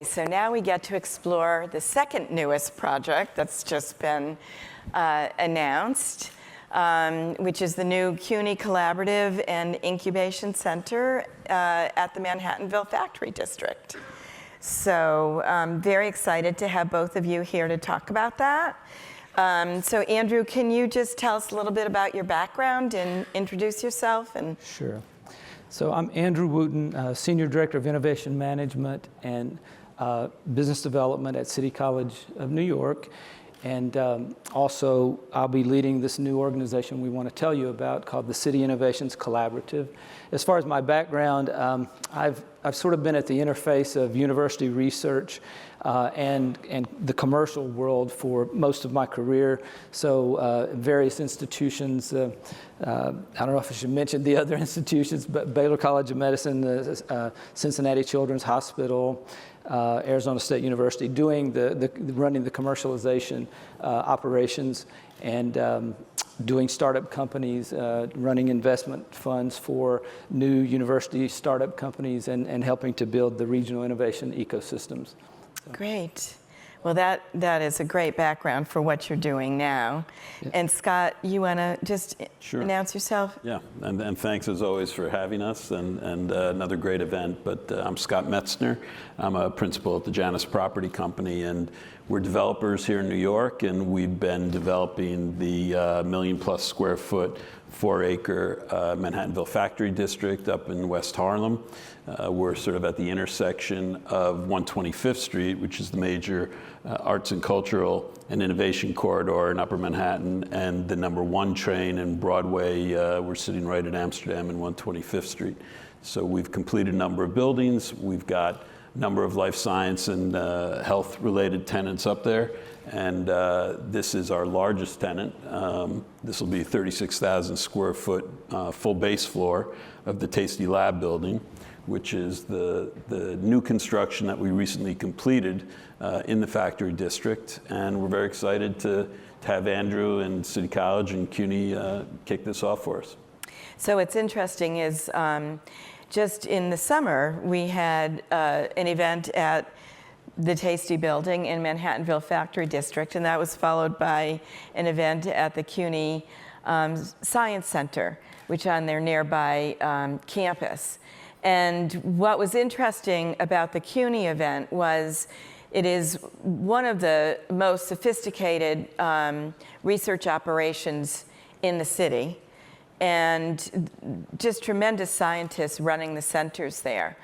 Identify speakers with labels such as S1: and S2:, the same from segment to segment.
S1: So now we get to explore the second newest project that's just been announced, which is the new CUNY Collaborative and Incubation Center at the Manhattanville Factory District. So I'm very excited to have both of you here to talk about that. So Andrew, can you just tell us a little bit about your background and introduce yourself?
S2: Sure. So I'm Andrew Wooten, Senior Director of Innovation Management and Business Development at City College of New York. And also, I'll be leading this new organization we want to tell you about called the City Innovations Collaborative. As far as my background, I've sort of been at the interface of university research and the commercial world for most of my career. So various institutions, I don't know if I should mention the other institutions, but Baylor College of Medicine, the Cincinnati Children's Hospital, Arizona State University, doing running the commercialization operations and doing startup companies, running investment funds for new university startup companies and helping to build the regional innovation ecosystems. So.
S1: Great. Well, that is a great background for what you're doing now. Yeah. And Scott, you want to just announce yourself?
S3: Yeah, and thanks as always for having us and another great event. But I'm Scott Metzner. I'm a principal at the Janus property company, and we're developers here in New York, and we've been developing the million-plus square foot, 4-acre Manhattanville Factory District up in West Harlem. We're sort of at the intersection of 125th Street, which is the major arts and cultural and innovation corridor in Upper Manhattan, and the #1 train in Broadway. We're sitting right at Amsterdam and 125th Street. So we've completed a number of buildings. We've got a number of life science and health-related tenants up there. And this is our largest tenant. This will be 36,000 square foot full base floor of the Taystee Lab Building, which is the new construction that we recently completed in the factory district. And we're very excited to have Andrew and City College and CUNY kick this off for us.
S1: So what's interesting is just in the summer, we had an event at the Taystee Building in Manhattanville Factory District, and that was followed by an event at the CUNY Science Center, which on their nearby campus. And what was interesting about the CUNY event was it is one of the most sophisticated research operations in the city, and just tremendous scientists running the centers there.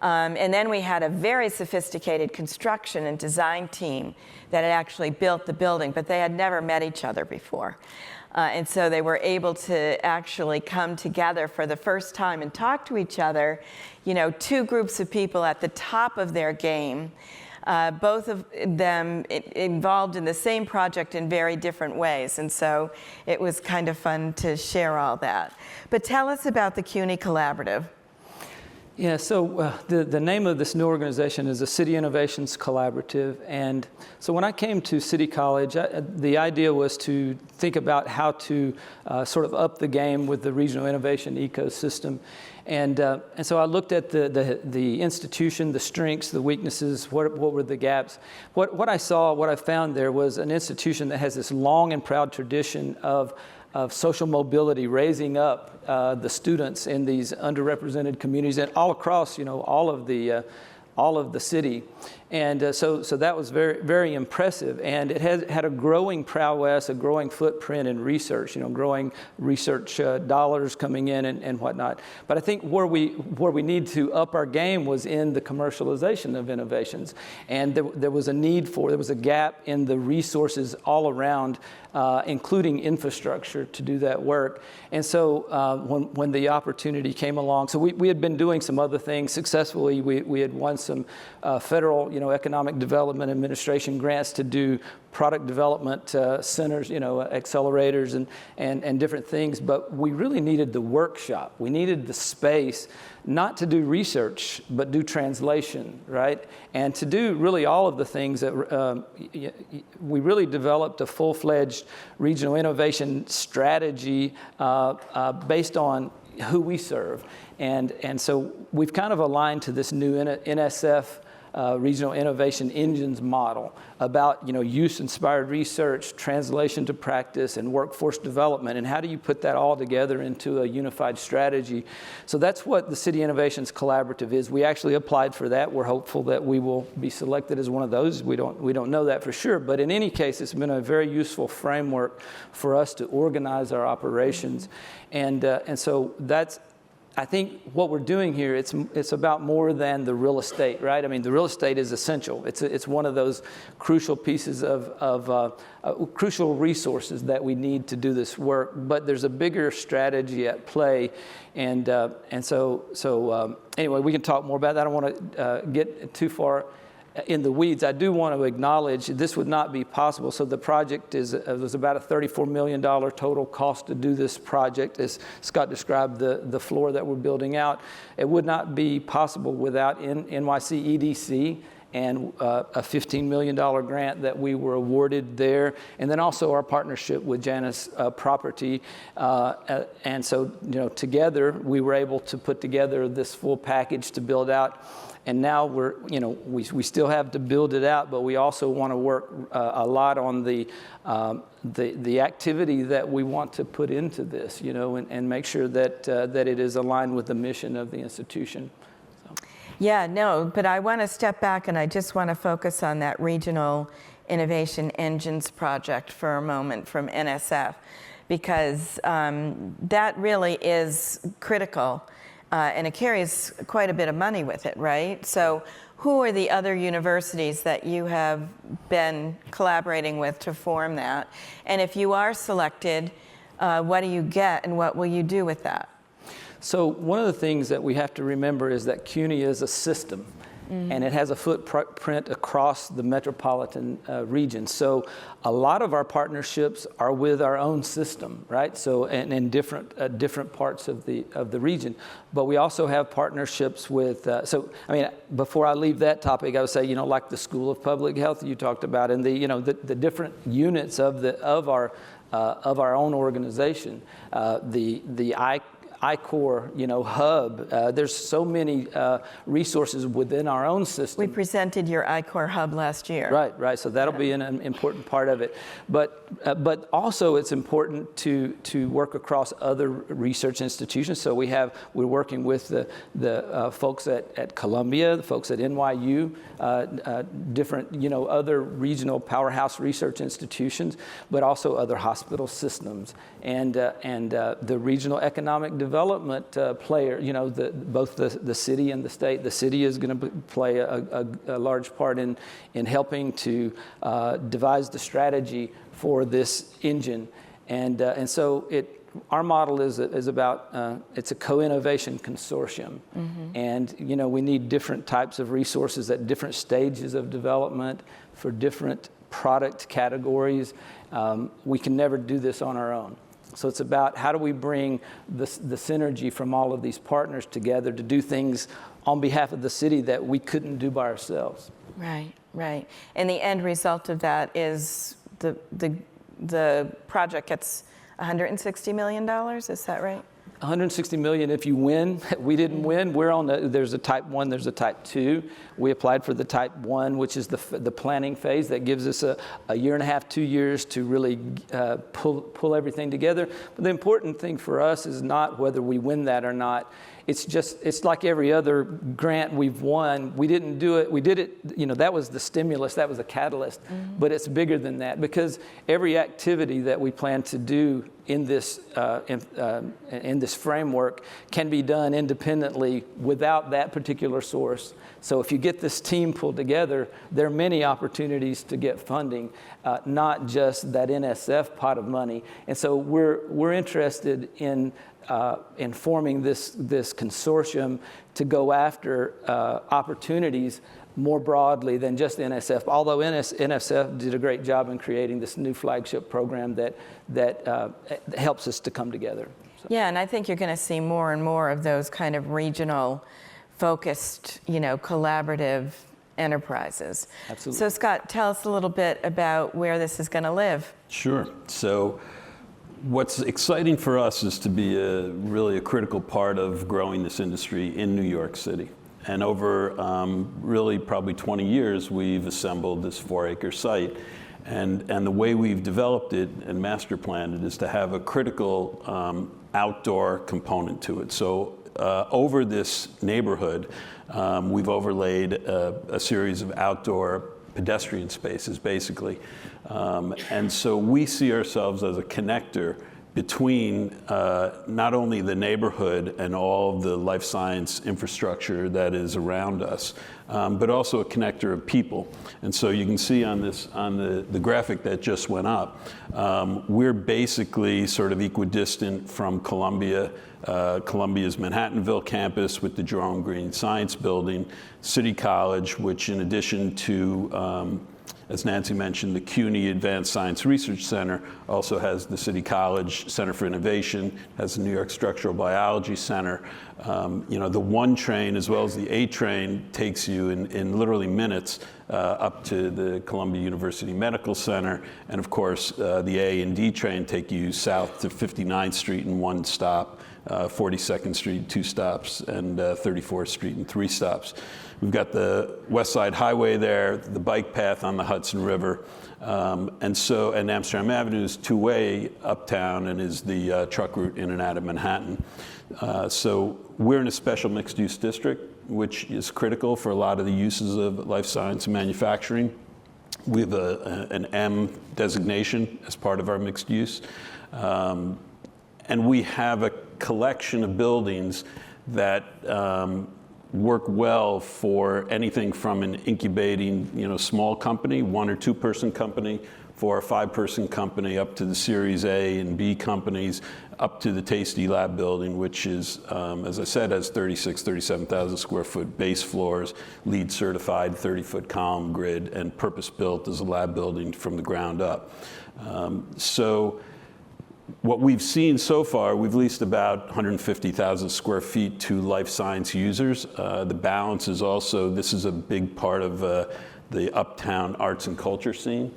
S1: And then we had a very sophisticated construction and design team that had actually built the building, but they had never met each other before. And so they were able to actually come together for the first time and talk to each other, you know, two groups of people at the top of their game, both of them involved in the same project in very different ways. And so it was kind of fun to share all that. But tell us about the CUNY Collaborative.
S2: Yeah, so the name of this new organization is the City Innovations Collaborative. And so when I came to City College, the idea was to think about how to sort of up the game with the regional innovation ecosystem. And so I looked at the institution, the strengths, the weaknesses, what were the gaps. What I found there was an institution that has this long and proud tradition of social mobility, raising up the students in these underrepresented communities and all across, you know, all of the city. And so that was very, very impressive. And it had a growing prowess, a growing footprint in research, you know, growing research dollars coming in and whatnot. But I think where we need to up our game was in the commercialization of innovations. And there was a gap in the resources all around, including infrastructure to do that work. And so when the opportunity came along, so we had been doing some other things successfully. We had won some federal, you know, economic development administration grants to do product development centers, you know, accelerators and different things. But we really needed the workshop. We needed the space, not to do research, but do translation, right? And to do really all of the things that we really developed a full-fledged regional innovation strategy based on who we serve. And so we've kind of aligned to this new NSF regional innovation engines model about, use-inspired research, translation to practice, and workforce development, and how do you put that all together into a unified strategy. So that's what the City Innovations Collaborative is. We actually applied for that. We're hopeful that we will be selected as one of those. We don't know that for sure, but in any case, it's been a very useful framework for us to organize our operations, and so that's, I think what we're doing here, it's about more than the real estate, right? I mean, the real estate is essential. It's one of those crucial pieces of crucial resources that we need to do this work. But there's a bigger strategy at play, and so anyway, we can talk more about that. I don't want to get too far in the weeds. I do want to acknowledge this would not be possible. So the project was about a $34 million total cost to do this project. As Scott described, the floor that we're building out, it would not be possible without NYCEDC and a $15 million grant that we were awarded there, and then also our partnership with Janus Property. And so, together we were able to put together this full package to build out. And now we still have to build it out, but we also want to work a lot on the activity that we want to put into this, and make sure that it is aligned with the mission of the institution. So.
S1: Yeah, no, but I want to step back and I just want to focus on that Regional Innovation Engines project for a moment from NSF, because that really is critical. And it carries quite a bit of money with it, right? So who are the other universities that you have been collaborating with to form that? And if you are selected, what do you get and what will you do with that?
S2: So one of the things that we have to remember is that CUNY is a system. Mm-hmm. And it has a footprint across the metropolitan region. So a lot of our partnerships are with our own system, right? So and in different parts of the region. But we also have partnerships with. Before I leave that topic, I would say, like the School of Public Health you talked about, and the different units of our own organization, the I-Core, hub. There's so many resources within our own system.
S1: We presented your I-Core hub last year.
S2: Right. So that'll be an important part of it. But also it's important to work across other research institutions. So we're working with the folks at Columbia, the folks at NYU, different other regional powerhouse research institutions, but also other hospital systems and the regional economic development player, both the city and the state. The city is going to play a large part in helping to devise the strategy for this engine, and so our model is about it's a co-innovation consortium, mm-hmm. and we need different types of resources at different stages of development for different product categories. We can never do this on our own. So it's about how do we bring the synergy from all of these partners together to do things on behalf of the city that we couldn't do by ourselves.
S1: Right. And the end result of that is the project gets $160 million, is that right?
S2: $160 million if you win. We didn't win. There's a type 1, there's a type 2. We applied for the type 1, which is the planning phase that gives us a year and a half, 2 years to really pull everything together. But the important thing for us is not whether we win that or not. It's like every other grant we've won. We didn't do it. We did it, that was the stimulus, that was the catalyst. Mm-hmm. But it's bigger than that, because every activity that we plan to do in this framework can be done independently without that particular source. So if you get this team pulled together, there are many opportunities to get funding, not just that NSF pot of money. And so we're interested in forming this consortium to go after opportunities more broadly than just NSF. Although NSF did a great job in creating this new flagship program that helps us to come together. So.
S1: Yeah, and I think you're going to see more and more of those kind of regional focused, collaborative enterprises.
S2: Absolutely.
S1: So Scott, tell us a little bit about where this is going to live.
S3: Sure. So what's exciting for us is to be really a critical part of growing this industry in New York City. And over really probably 20 years, we've assembled this 4-acre site. And the way we've developed it and master planned it is to have a critical outdoor component to it. So over this neighborhood, we've overlaid a series of outdoor pedestrian spaces, basically. And so we see ourselves as a connector between not only the neighborhood and all of the life science infrastructure that is around us, but also a connector of people. And so you can see on the graphic that just went up, we're basically sort of equidistant from Columbia's Manhattanville campus with the Jerome Green Science Building, City College, which in addition to as Nancy mentioned, the CUNY Advanced Science Research Center also has the City College Center for Innovation, has the New York Structural Biology Center. The 1 train as well as the 8 train takes you in literally minutes up to the Columbia University Medical Center. And of course, the A and D train take you south to 59th Street in 1 stop, 42nd Street 2 stops, and 34th Street in 3 stops. We've got the West Side Highway there, the bike path on the Hudson River, and Amsterdam Avenue is 2-way uptown and is the truck route in and out of Manhattan. So we're in a special mixed-use district, which is critical for a lot of the uses of life science and manufacturing. We have an M designation as part of our mixed use, and we have a collection of buildings that work well for anything from an incubating, small company, 1 or 2 person company, 4 or 5 person company, up to the Series A and B companies, up to the Taystee Lab Building, which is, as I said, has 37,000 square foot base floors, LEED certified, 30-foot column grid, and purpose built as a lab building from the ground up. So what we've seen so far, we've leased about 150,000 square feet to life science users. The balance is also, this is a big part of the uptown arts and culture scene.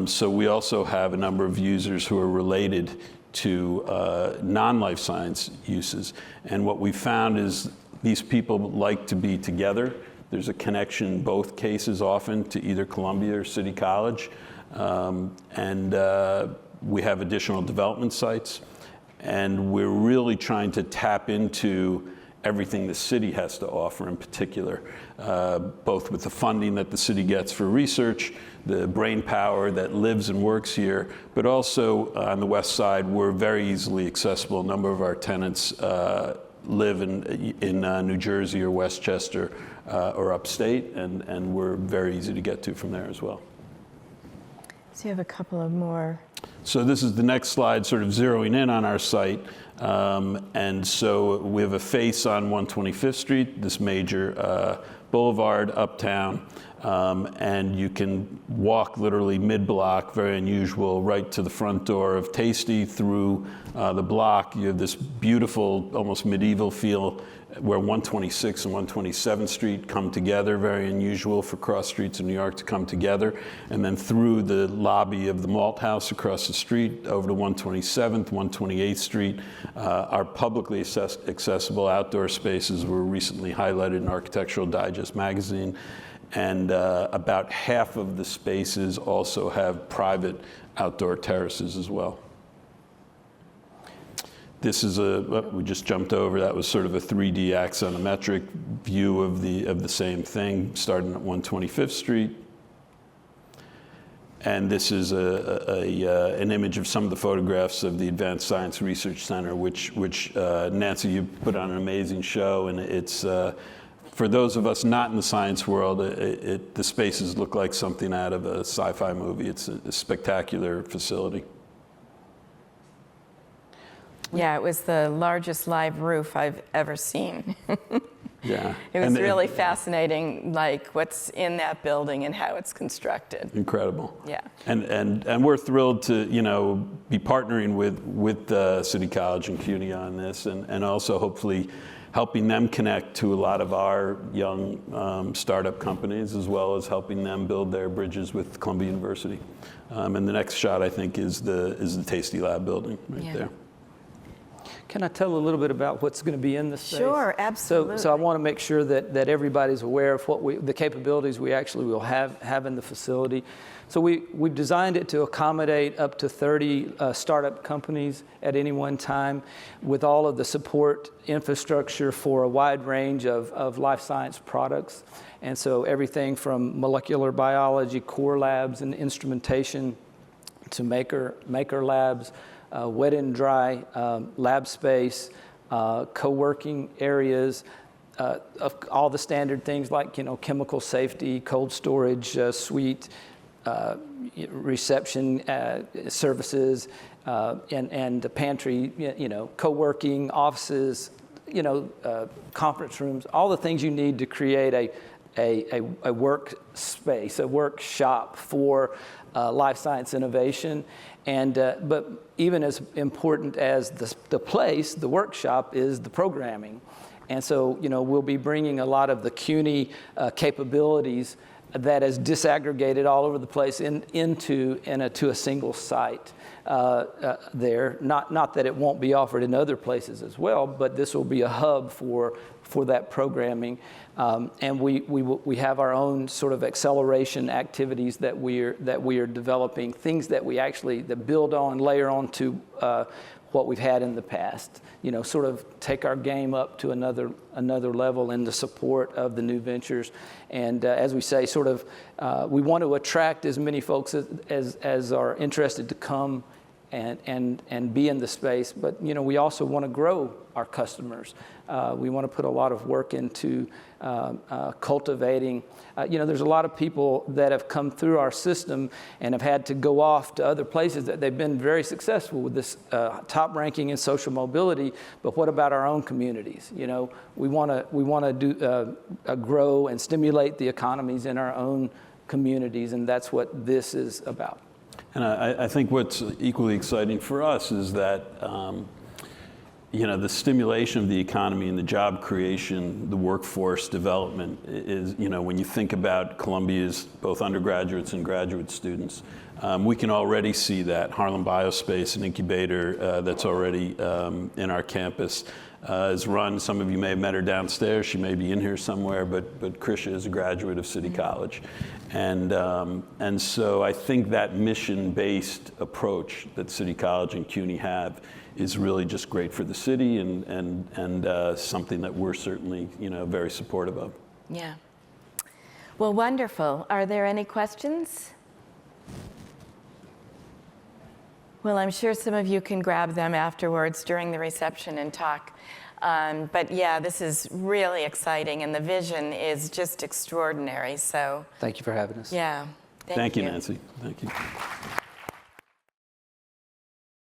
S3: So we also have a number of users who are related to non-life science uses. And what we found is these people like to be together. There's a connection in both cases often to either Columbia or City College. We have additional development sites, and we're really trying to tap into everything the city has to offer in particular, both with the funding that the city gets for research, the brain power that lives and works here, but also on the west side, we're very easily accessible. A number of our tenants live in New Jersey or Westchester or upstate, and we're very easy to get to from there as well.
S1: So you have a couple of more.
S3: So this is the next slide, sort of zeroing in on our site. And so we have a face on 125th Street, this major boulevard uptown. And you can walk literally mid-block, very unusual, right to the front door of Taystee through the block. You have this beautiful, almost medieval feel where 126 and 127th Street come together, very unusual for cross streets in New York to come together. And then through the lobby of the Malt House across the street over to 127th, 128th Street. Our publicly accessible outdoor spaces were recently highlighted in Architectural Digest magazine. And about half of the spaces also have private outdoor terraces as well. This is we just jumped over, that was sort of a 3D axonometric view of the same thing, starting at 125th Street. And this is an image of some of the photographs of the Advanced Science Research Center, which Nancy, you put on an amazing show, and it's, for those of us not in the science world, the spaces look like something out of a sci-fi movie. It's a spectacular facility.
S1: Yeah, it was the largest live roof I've ever seen.
S3: Yeah.
S1: It was really fascinating, like what's in that building and how it's constructed.
S3: Incredible.
S1: Yeah.
S3: And we're thrilled to be partnering with City College and CUNY on this, and also hopefully helping them connect to a lot of our young startup companies, as well as helping them build their bridges with Columbia University. And the next shot, I think, is the Taystee Lab Building right there.
S2: Can I tell a little bit about what's going to be in the space?
S1: Sure, absolutely.
S2: So I want to make sure that everybody's aware of the capabilities we actually will have in the facility. So we've designed it to accommodate up to 30 startup companies at any one time, with all of the support infrastructure for a wide range of life science products. And so everything from molecular biology, core labs and instrumentation, to maker labs, wet and dry lab space, co-working areas, of all the standard things like chemical safety, cold storage, suite, reception services, and the pantry, co-working offices, conference rooms, all the things you need to create a work space, a workshop for life science innovation. And but even as important as the place, the workshop is the programming. And so, we'll be bringing a lot of the CUNY capabilities that is disaggregated all over the place to a single site there. Not that it won't be offered in other places as well, but this will be a hub for that programming. And we have our own sort of acceleration activities that we are developing, things that we actually build on, layer on to what we've had in the past. Sort of take our game up to another level in the support of the new ventures. And as we say, sort of, we want to attract as many folks as are interested to come and be in the space. But we also want to grow our customers. We want to put a lot of work into cultivating. There's a lot of people that have come through our system and have had to go off to other places that they've been very successful with this top ranking in social mobility. But what about our own communities? We want to grow and stimulate the economies in our own communities, and that's what this is about.
S3: And I think what's equally exciting for us is that the stimulation of the economy and the job creation, the workforce development is, when you think about Columbia's both undergraduates and graduate students, we can already see that. Harlem Biospace, an incubator that's already in our campus, is run. Some of you may have met her downstairs. She may be in here somewhere, but Krisha is a graduate of City College. And so I think that mission-based approach that City College and CUNY have is really just great for the city and something that we're certainly, very supportive of.
S1: Yeah. Well, wonderful. Are there any questions? Well, I'm sure some of you can grab them afterwards during the reception and talk. But yeah, this is really exciting, and the vision is just extraordinary. So
S2: thank you for having us.
S1: Yeah.
S3: Thank you, Nancy. Thank you.